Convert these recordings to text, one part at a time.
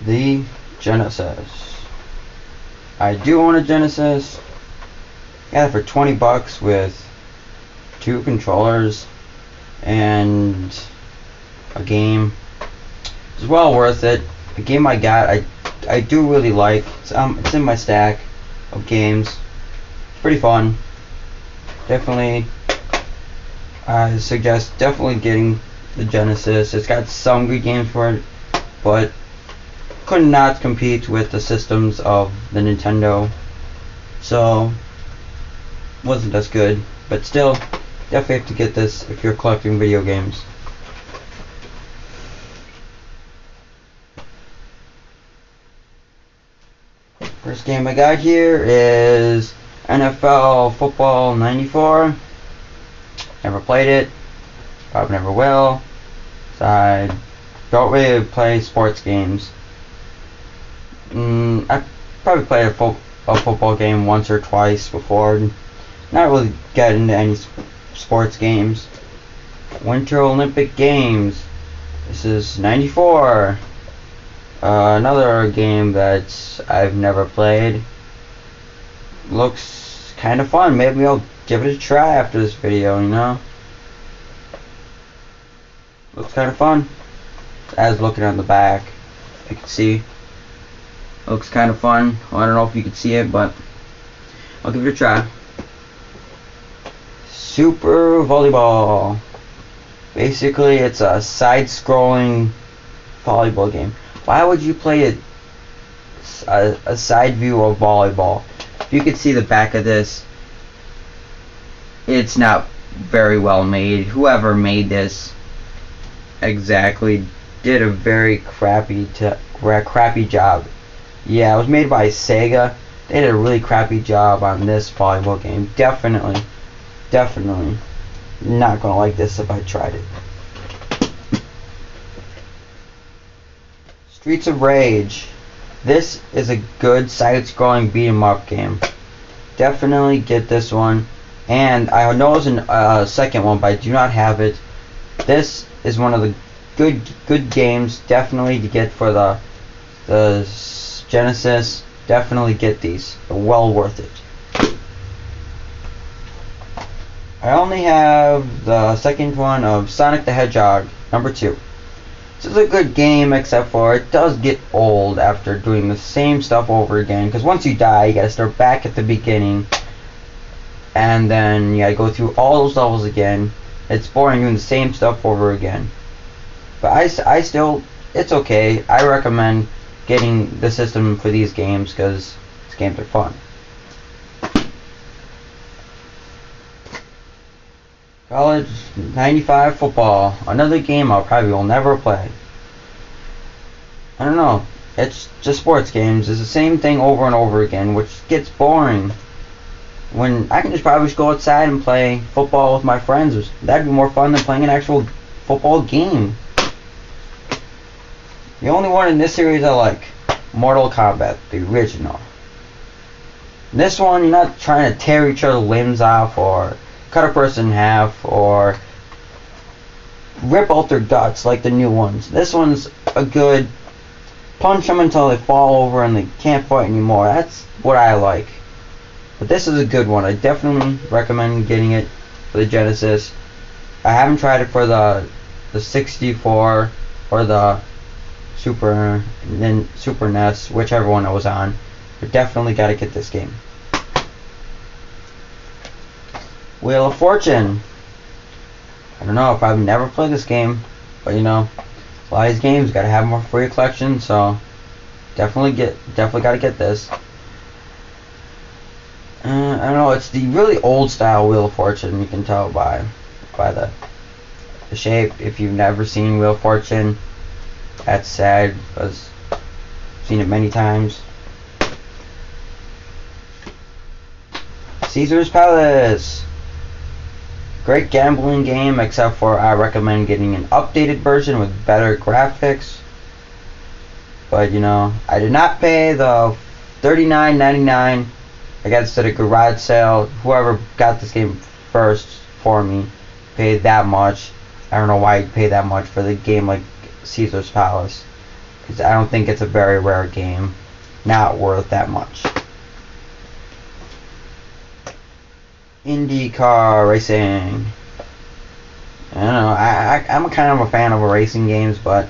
The Genesis. I do own a Genesis. Got it for 20 bucks with 2 controllers and a game. It's well worth it. The game I got, I do really like. It's in my stack of games. It's pretty fun. Definitely, I suggest definitely getting the Genesis. It's got some good games for it, but could not compete with the systems of the Nintendo. So, wasn't as good. But still, definitely have to get this if you're collecting video games. First game I got here is NFL Football 94. Never played it. Probably never will. So I don't really play sports games. I probably played a football game once or twice before. Not really get into any sports games. Winter Olympic Games. This is 94. Another game that I've never played. Looks kind of fun. Maybe I'll give it a try after this video, you know? Looks kind of fun. As looking on the back, you can see. Looks kind of fun. Well, I don't know if you can see it, but I'll give it a try. Super Volleyball. Basically, it's a side-scrolling volleyball game. Why would you play a side view of volleyball? If you could see the back of this, it's not very well made. Whoever made this exactly did a very crappy job. Yeah, it was made by Sega. They did a really crappy job on this volleyball game. Definitely not gonna like this if I tried it. Streets of Rage. This is a good side-scrolling beat-em-up game. Definitely get this one. And I know there's a second one, but I do not have it. This is one of the good games. Definitely to get for the Genesis. Definitely get these. They're well worth it. I only have the second one of Sonic the Hedgehog, number 2. This is a good game, except for it does get old after doing the same stuff over again. Because once you die, you gotta start back at the beginning. And then you gotta go through all those levels again. It's boring doing the same stuff over again. But I still, it's okay. I recommend getting the system for these games because these games are fun. College 95 Football. Another game I probably will never play. I don't know. It's just sports games. It's the same thing over and over again, which gets boring. When I can just probably go outside and play football with my friends. That'd be more fun than playing an actual football game. The only one in this series I like, Mortal Kombat, the original. This one, you're not trying to tear each other's limbs off or cut a person in half or rip out their guts like the new ones. This one's a good punch them until they fall over and they can't fight anymore. That's what I like. But this is a good one. I definitely recommend getting it for the Genesis. I haven't tried it for the 64 or the Super NES, whichever one I was on. But definitely gotta get this game. Wheel of Fortune. I don't know, I'll probably never play this game, but you know, a lot of these games gotta have more free collection, so definitely gotta get this. I don't know, it's the really old style Wheel of Fortune. You can tell by the shape. If you've never seen Wheel of Fortune, that's sad because I've seen it many times. Caesar's Palace. Great gambling game, except for I recommend getting an updated version with better graphics. But you know, I did not pay the $39.99. I got this at a garage sale. Whoever got this game first for me pay that much. I don't know why you'd pay that much for the game like Caesar's Palace, because I don't think it's a very rare game. Not worth that much. IndyCar racing. I don't know. I'm kind of a fan of racing games, but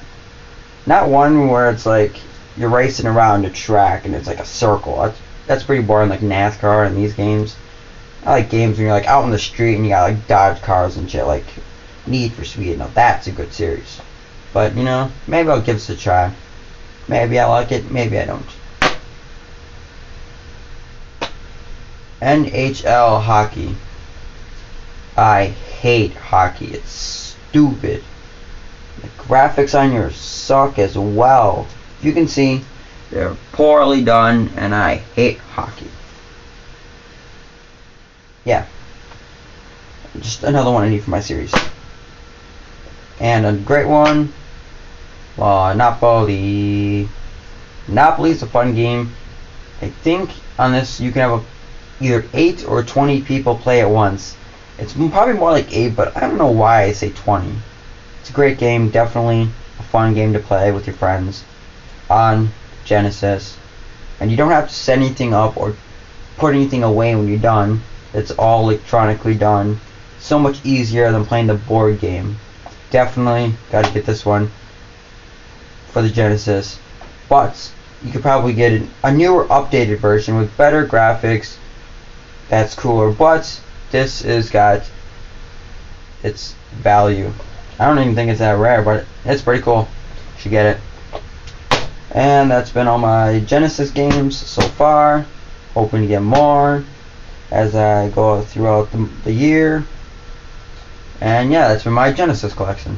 not one where it's like you're racing around a track and it's like a circle. That's pretty boring, like NASCAR and these games. I like games when you're like out in the street and you got like Dodge cars and shit, like Need for Speed. Now that's a good series. But you know, maybe I'll give this a try. Maybe I like it, maybe I don't. NHL hockey. I hate hockey. It's stupid. The graphics on yours suck as well. If you can see, they're poorly done, and I hate hockey. Yeah. Just another one I need for my series. And a great one. Monopoly. Monopoly's a fun game. I think on this you can have either 8 or 20 people play at once. It's probably more like 8, but I don't know why I say 20. It's a great game, definitely a fun game to play with your friends on Genesis. And you don't have to set anything up or put anything away when you're done. It's all electronically done. So much easier than playing the board game. Definitely gotta get this one for the Genesis. But you could probably get a newer, updated version with better graphics. That's cooler, but this has got its value. I don't even think it's that rare, but it's pretty cool. You should get it. And that's been all my Genesis games so far. Hoping to get more as I go throughout the year. And yeah, that's been my Genesis collection.